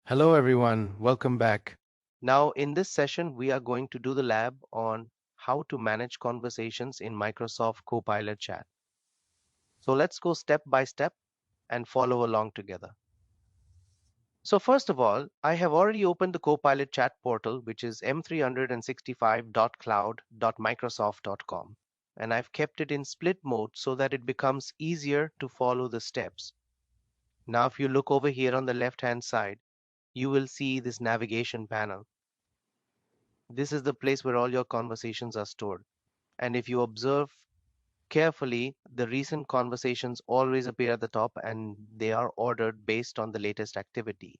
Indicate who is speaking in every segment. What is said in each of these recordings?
Speaker 1: Hello everyone, welcome back.
Speaker 2: Now, in this session, we are going to do the lab on how to manage conversations in Microsoft Copilot Chat. So let's go step by step and follow along together. So first of all, I have already opened the Copilot Chat portal, which is m365.cloud.microsoft.com, and I've kept it in split mode so that it becomes easier to follow the steps. Now, if you look over here on the left-hand side, you will see this navigation panel. This is the place where all your conversations are stored. And if you observe carefully, the recent conversations always appear at the top and they are ordered based on the latest activity.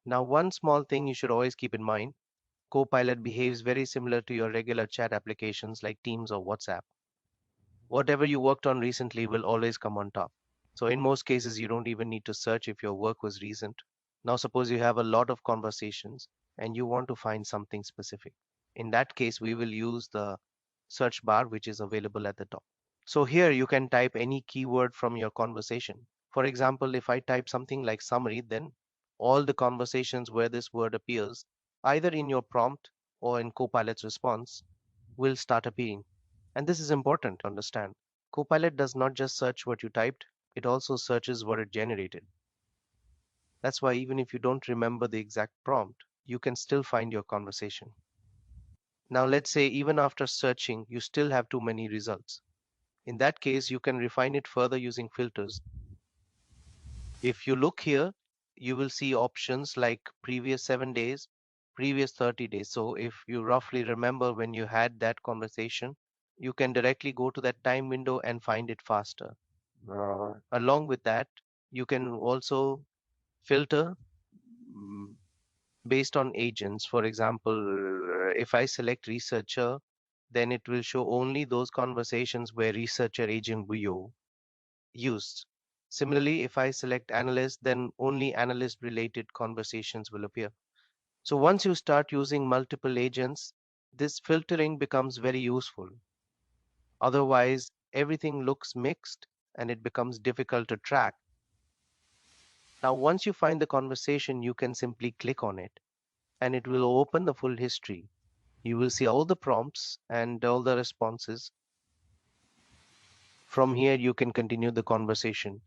Speaker 2: Now, one small thing you should always keep in mind, Copilot behaves very similar to your regular chat applications like Teams or WhatsApp. Whatever you worked on recently will always come on top. So in most cases, you don't even need to search if your work was recent. Now, suppose you have a lot of conversations and you want to find something specific. In that case, we will use the search bar, which is available at the top. So here you can type any keyword from your conversation. For example, if I type something like summary, then all the conversations where this word appears, either in your prompt or in Copilot's response, will start appearing. And this is important to understand. Copilot does not just search what you typed, it also searches what it generated. That's why even if you don't remember the exact prompt, you can still find your conversation. Now, let's say even after searching, you still have too many results. In that case, you can refine it further using filters. If you look here, you will see options like previous 7 days, previous 30 days. So if you roughly remember when you had that conversation, you can directly go to that time window and find it faster. Along with that, you can also filter mm, based on agents. For example, if I select researcher, then it will show only those conversations where researcher agent view used. Similarly, if I select analyst, then only analyst related conversations will appear. So once you start using multiple agents, this filtering becomes very useful. Otherwise, everything looks mixed and it becomes difficult to track. Now, once you find the conversation, you can simply click on it and it will open the full history. You will see all the prompts and all the responses. From here, you can continue the conversation.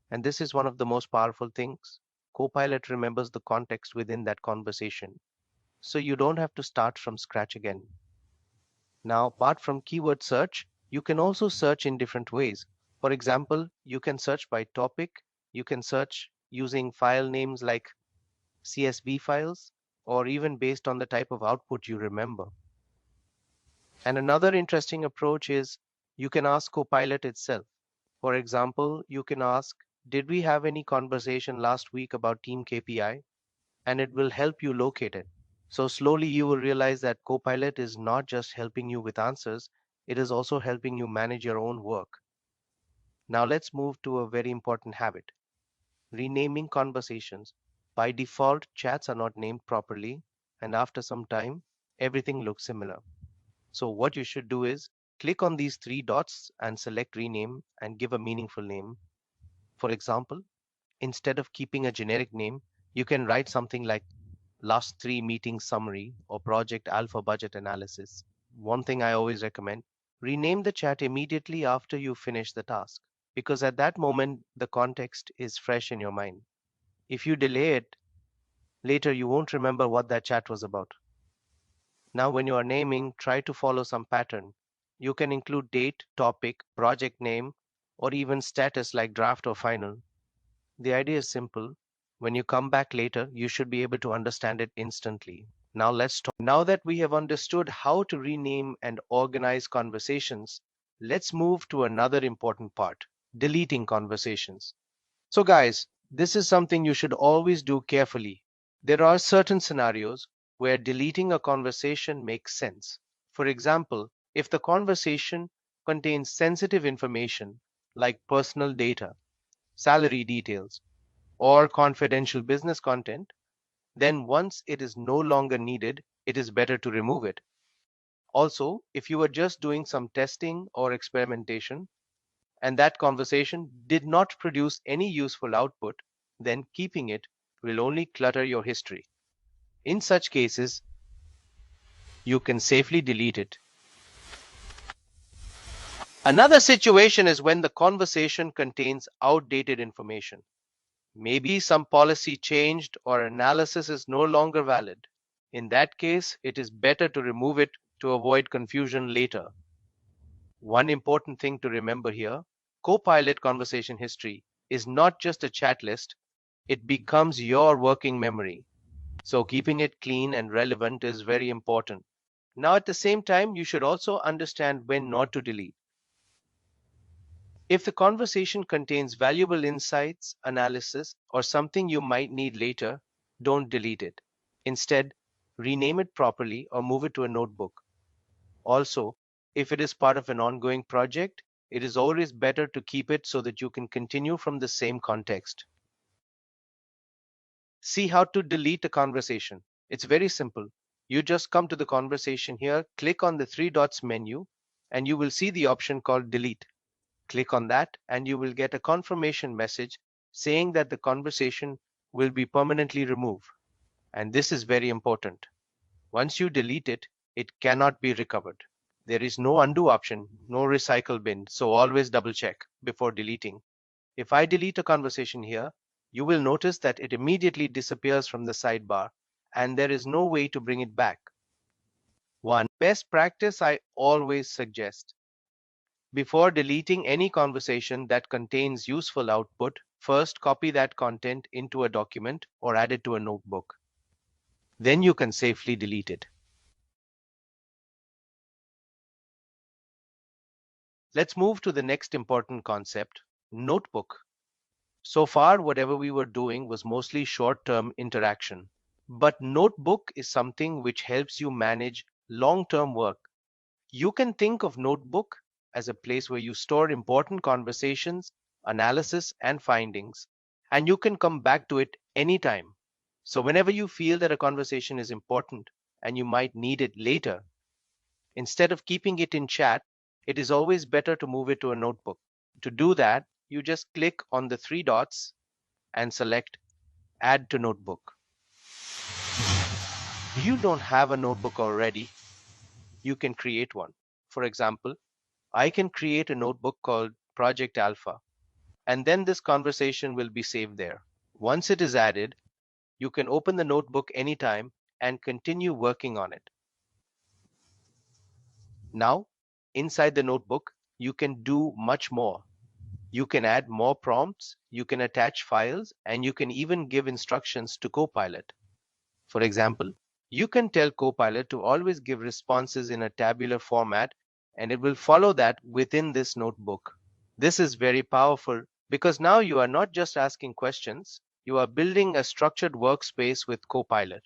Speaker 2: And this is one of the most powerful things. Copilot remembers the context within that conversation. So you don't have to start from scratch again. Now, apart from keyword search, you can also search in different ways. For example, you can search by topic. You can search using file names like CSV files, or even based on the type of output you remember. And another interesting approach is you can ask Copilot itself. For example, you can ask, did we have any conversation last week about team KPI? And it will help you locate it. So slowly you will realize that Copilot is not just helping you with answers, it is also helping you manage your own work. Now let's move to a very important habit, renaming conversations. By default, chats are not named properly, and after some time, everything looks similar. So what you should do is click on these three dots and select rename and give a meaningful name. For example, instead of keeping a generic name, you can write something like last three meetings summary or project alpha budget analysis. One thing I always recommend, rename the chat immediately after you finish the task because at that moment the context is fresh in your mind. If you delay it, later you won't remember what that chat was about. Now, when you are naming, try to follow some pattern. You can include date, topic, project name, or even status like draft or final. The idea is simple. When you come back later, you should be able to understand it instantly. Now let's talk. Now that we have understood how to rename and organize conversations, let's move to another important part, deleting conversations. So guys, this is something you should always do carefully. There are certain scenarios where deleting a conversation makes sense. For example, if the conversation contains sensitive information like personal data, salary details, or confidential business content, then once it is no longer needed, it is better to remove it. Also, if you are just doing some testing or experimentation and that conversation did not produce any useful output, then keeping it will only clutter your history. In such cases, you can safely delete it. Another situation is when the conversation contains outdated information. Maybe some policy changed or analysis is no longer valid. In that case, it is better to remove it to avoid confusion later. One important thing to remember here, Copilot conversation history is not just a chat list, it becomes your working memory. So keeping it clean and relevant is very important. Now, at the same time, you should also understand when not to delete. If the conversation contains valuable insights, analysis, or something you might need later, don't delete it. Instead, rename it properly or move it to a notebook. Also, if it is part of an ongoing project, it is always better to keep it so that you can continue from the same context. See how to delete a conversation. It's very simple. You just come to the conversation here, click on the three dots menu, and you will see the option called delete. Click on that, and you will get a confirmation message saying that the conversation will be permanently removed. And this is very important. Once you delete it, it cannot be recovered. There is no undo option, no recycle bin, so always double check before deleting. If I delete a conversation here, you will notice that it immediately disappears from the sidebar and there is no way to bring it back. One best practice I always suggest: before deleting any conversation that contains useful output, first copy that content into a document or add it to a notebook. Then you can safely delete it. Let's move to the next important concept, notebook. So far, whatever we were doing was mostly short-term interaction. But notebook is something which helps you manage long-term work. You can think of notebook as a place where you store important conversations, analysis, and findings, and you can come back to it anytime. So whenever you feel that a conversation is important and you might need it later, instead of keeping it in chat, it is always better to move it to a notebook. To do that, you just click on the three dots and select Add to Notebook. If you don't have a notebook already, you can create one. For example, I can create a notebook called Project Alpha, and then this conversation will be saved there. Once it is added, you can open the notebook anytime and continue working on it. Now, inside the notebook, you can do much more. You can add more prompts, you can attach files, and you can even give instructions to Copilot. For example, you can tell Copilot to always give responses in a tabular format, and it will follow that within this notebook. This is very powerful because now you are not just asking questions, you are building a structured workspace with Copilot.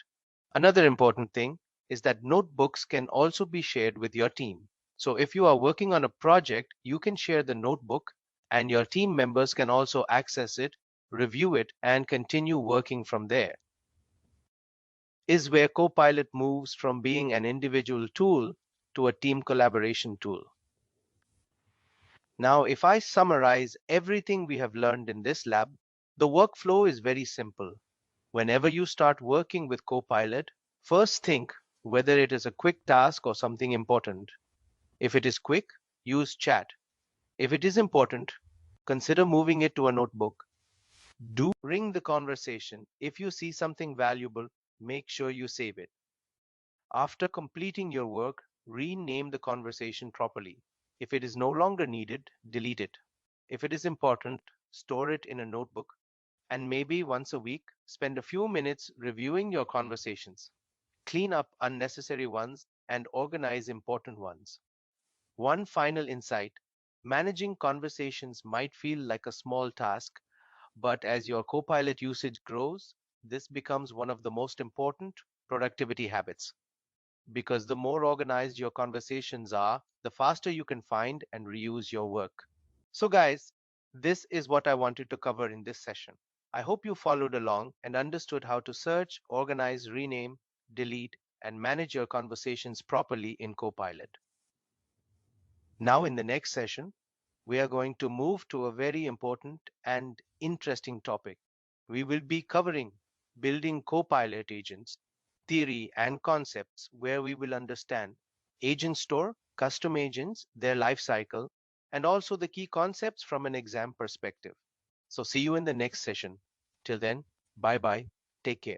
Speaker 2: Another important thing is that notebooks can also be shared with your team. So if you are working on a project, you can share the notebook and your team members can also access it, review it, and continue working from there. Is where Copilot moves from being an individual tool to a team collaboration tool. Now, if I summarize everything we have learned in this lab, the workflow is very simple. Whenever you start working with Copilot, first think whether it is a quick task or something important. If it is quick, use chat. If it is important, consider moving it to a notebook. Do ring the conversation. If you see something valuable, make sure you save it. After completing your work, rename the conversation properly. If it is no longer needed, delete it. If it is important, store it in a notebook. And maybe once a week, spend a few minutes reviewing your conversations. Clean up unnecessary ones and organize important ones. One final insight: managing conversations might feel like a small task, but as your Copilot usage grows, this becomes one of the most important productivity habits. Because the more organized your conversations are, the faster you can find and reuse your work. So, guys, this is what I wanted to cover in this session. I hope you followed along and understood how to search, organize, rename, delete, and manage your conversations properly in Copilot. Now, in the next session, we are going to move to a very important and interesting topic. We will be covering building Copilot agents, theory and concepts, where we will understand agent store, custom agents, their life cycle, and also the key concepts from an exam perspective. So see you in the next session. Till then, bye bye. Take care.